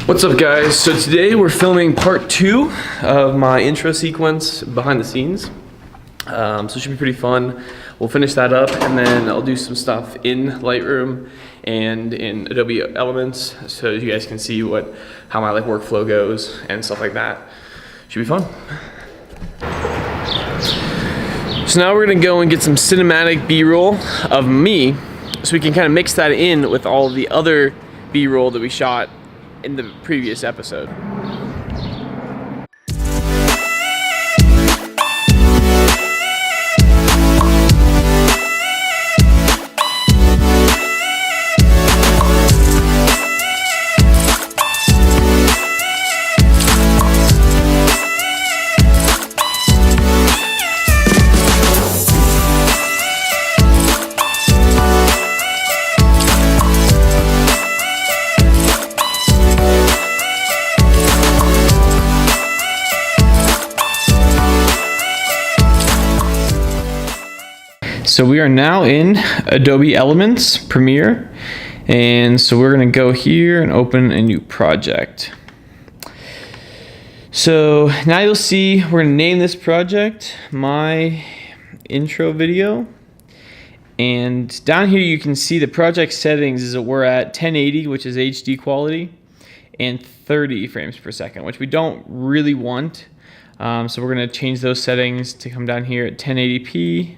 What's up, guys? So today we're filming part 2 of my intro sequence behind the scenes. So it should be pretty fun. We'll finish that up and then I'll do some stuff in Lightroom and in Adobe Elements so you guys can see how my workflow goes and stuff like that. Should be fun. So now we're gonna go and get some cinematic B-roll of me so we can kind of mix that in with all the other B-roll that we shot in the previous episode. So we are now in Adobe Elements Premiere, and so we're gonna go here and open a new project. So now you'll see we're gonna name this project my intro video, and down here you can see the project settings is that we're at 1080, which is HD quality, and 30 frames per second, which we don't really want. So we're gonna change those settings to come down here at 1080p,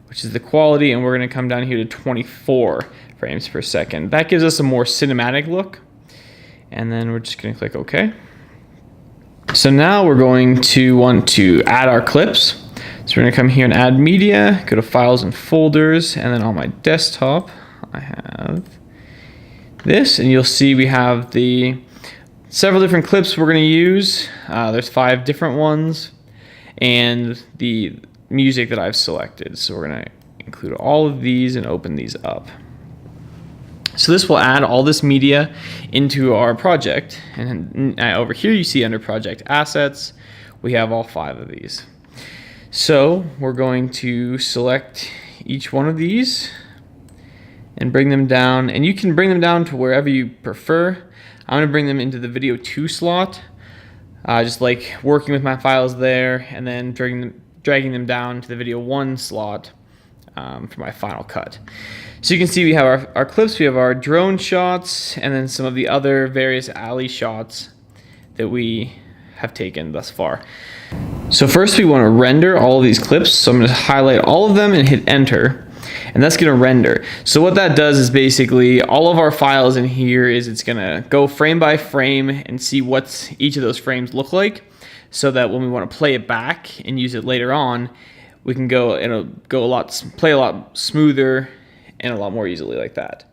which is the quality, and we're going to come down here to 24 frames per second. That gives us a more cinematic look, and then we're just going to click OK. So now we're going to want to add our clips. So we're going to come here and add media, go to files and folders, and then on my desktop I have this, and you'll see we have the several different clips we're going to use. There's 5 different ones, and the music that I've selected. So we're going to include all of these and open these up. So this will add all this media into our project, and over here you see under project assets we have all 5 of these. So we're going to select each one of these and bring them down, and you can bring them down to wherever you prefer. I'm going to bring them into the video 2 slot, just like working with my files there, and then dragging them down to the video 1 slot for my final cut. So you can see we have our clips, we have our drone shots, and then some of the other various alley shots that we have taken thus far. So first we want to render all of these clips. So I'm going to highlight all of them and hit enter, and that's going to render. So what that does is basically all of our files in here is it's going to go frame by frame and see what each of those frames look like, so that when we want to play it back and use it later on, we can go and it'll play a lot smoother and a lot more easily like that.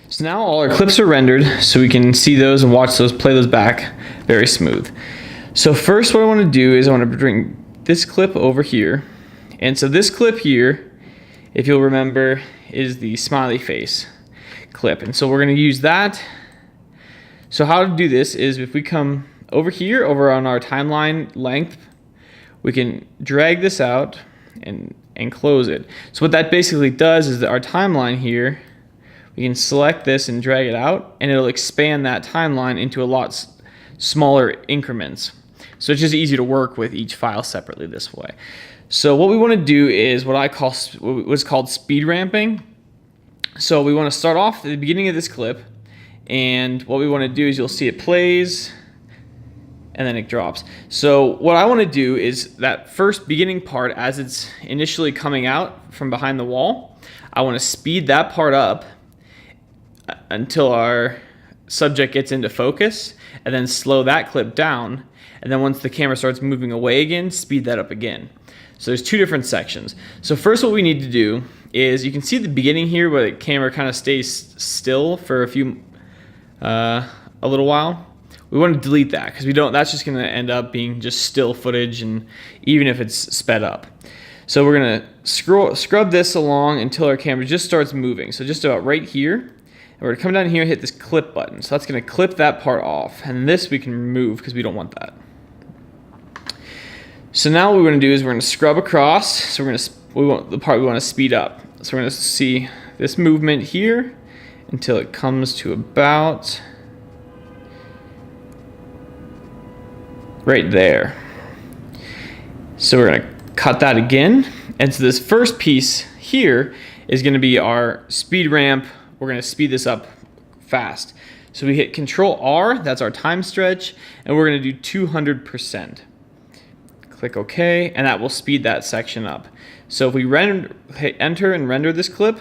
So now all our clips are rendered, so we can see those and watch those, play those back very smooth. So first what I want to do is I want to bring this clip over here, and so this clip here, if you'll remember, is the smiley face clip, and so we're going to use that. So how to do this is if we come over here, over on our timeline length, we can drag this out and close it. So what that basically does is that our timeline here, we can select this and drag it out, and it'll expand that timeline into a lot smaller increments. So it's just easy to work with each file separately this way. So what we want to do is what's called speed ramping. So we want to start off at the beginning of this clip, and what we want to do is you'll see it plays and then it drops. So what I want to do is that first beginning part, as it's initially coming out from behind the wall, I want to speed that part up until our subject gets into focus, and then slow that clip down, and then once the camera starts moving away again, speed that up again. So there's 2 different sections. So first what we need to do is, you can see the beginning here where the camera kind of stays still for a little while. We want to delete that because that's just going to end up being just still footage, and even if it's sped up. So we're going to scrub this along until our camera just starts moving. So just about right here, and we're going to come down here and hit this clip button. So that's going to clip that part off, and this we can remove because we don't want that. So now what we're going to do is we're going to scrub across. So we want the part we want to speed up. So we're going to see this movement here until it comes to about right there. So we're going to cut that again. And so this first piece here is going to be our speed ramp. We're going to speed this up fast. So we hit Control R, that's our time stretch, and we're going to do 200%. Click OK, and that will speed that section up. So if we hit enter and render this clip,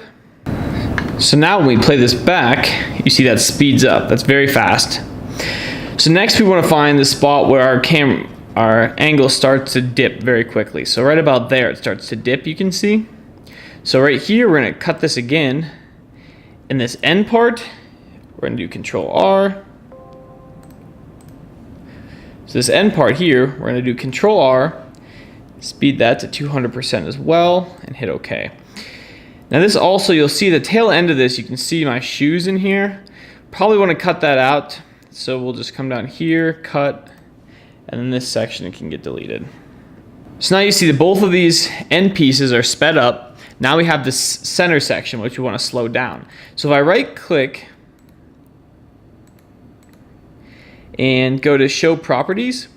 so now when we play this back, you see that speeds up. That's very fast. So next we want to find the spot where our angle starts to dip very quickly. So right about there it starts to dip, you can see. So right here we're going to cut this again. In this end part, we're going to do Control R. So this end part here, we're going to do Control R, speed that to 200% as well, and hit OK. Now this also, you'll see the tail end of this, you can see my shoes in here. Probably want to cut that out, so we'll just come down here, cut, and then this section can get deleted. So now you see that both of these end pieces are sped up. Now we have this center section, which we want to slow down. So if I right click and go to show properties,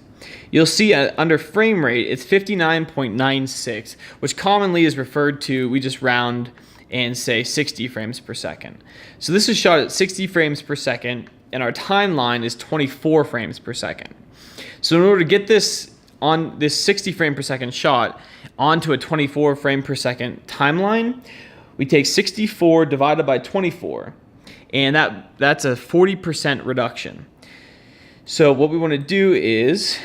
you'll see under frame rate, it's 59.96, which commonly is referred to, we just round and say 60 frames per second. So this is shot at 60 frames per second, and our timeline is 24 frames per second. So in order to get this on this 60 frame per second shot onto a 24 frame per second timeline, we take 64 divided by 24, and that's a 40% reduction. So what we want to do is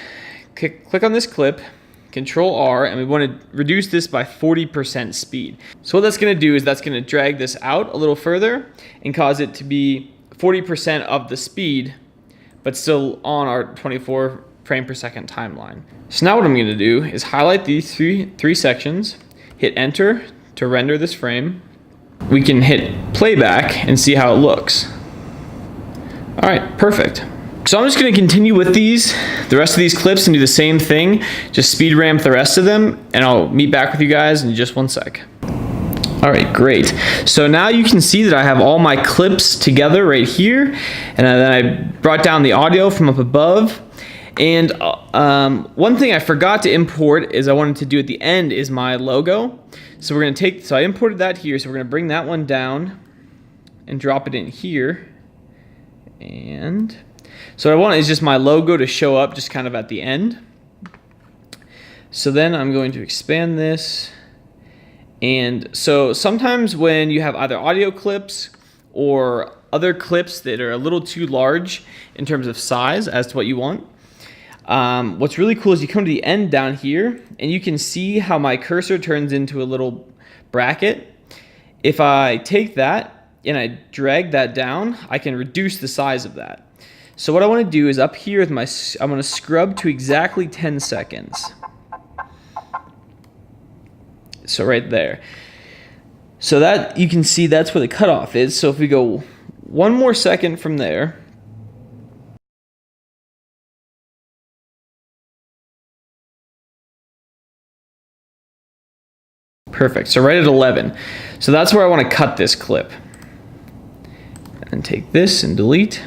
click on this clip, Control R, and we want to reduce this by 40% speed. So what that's going to do is that's going to drag this out a little further and cause it to be 40% of the speed, but still on our 24 frame per second timeline. So now what I'm going to do is highlight these three sections, hit enter to render this frame. We can hit playback and see how it looks. All right, perfect. So I'm just going to continue with the rest of these clips and do the same thing, just speed ramp the rest of them, and I'll meet back with you guys in just one sec. All right, great. So now you can see that I have all my clips together right here, and then I brought down the audio from up above. And one thing I forgot to import is I wanted to do at the end is my logo. So we're going to so I imported that here, so we're going to bring that one down and drop it in here. And so what I want is just my logo to show up just kind of at the end. So then I'm going to expand this. And so sometimes when you have either audio clips or other clips that are a little too large in terms of size as to what you want, what's really cool is you come to the end down here and you can see how my cursor turns into a little bracket. If I take that and I drag that down, I can reduce the size of that. So what I want to do is up here with I'm going to scrub to exactly 10 seconds. So right there. So that you can see that's where the cutoff is. So if we go one more second from there, perfect. So right at 11. So that's where I want to cut this clip. And take this and delete.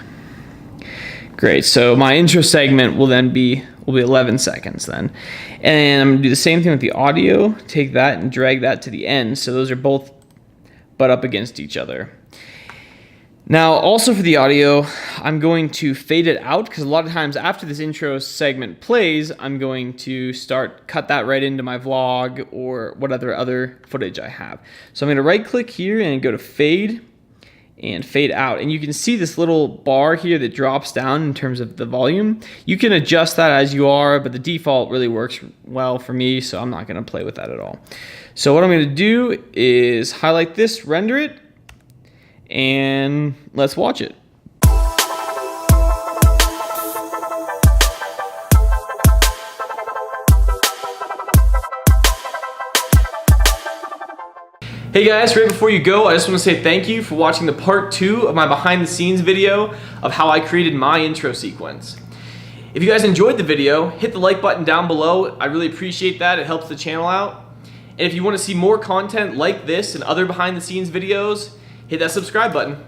Great. So my intro segment will be 11 seconds then. And I'm going to do the same thing with the audio. Take that and drag that to the end. So those are both butt up against each other. Now also for the audio, I'm going to fade it out because a lot of times after this intro segment plays, I'm going to cut that right into my vlog or whatever other footage I have. So I'm going to right click here and go to fade and fade out. And you can see this little bar here that drops down in terms of the volume. You can adjust that as you are, but the default really works well for me, so I'm not going to play with that at all. So what I'm going to do is highlight this, render it, and let's watch it. Hey guys, right before you go, I just want to say thank you for watching the part 2 of my behind the scenes video of how I created my intro sequence. If you guys enjoyed the video, hit the like button down below. I really appreciate that. It helps the channel out. And if you want to see more content like this and other behind the scenes videos, hit that subscribe button.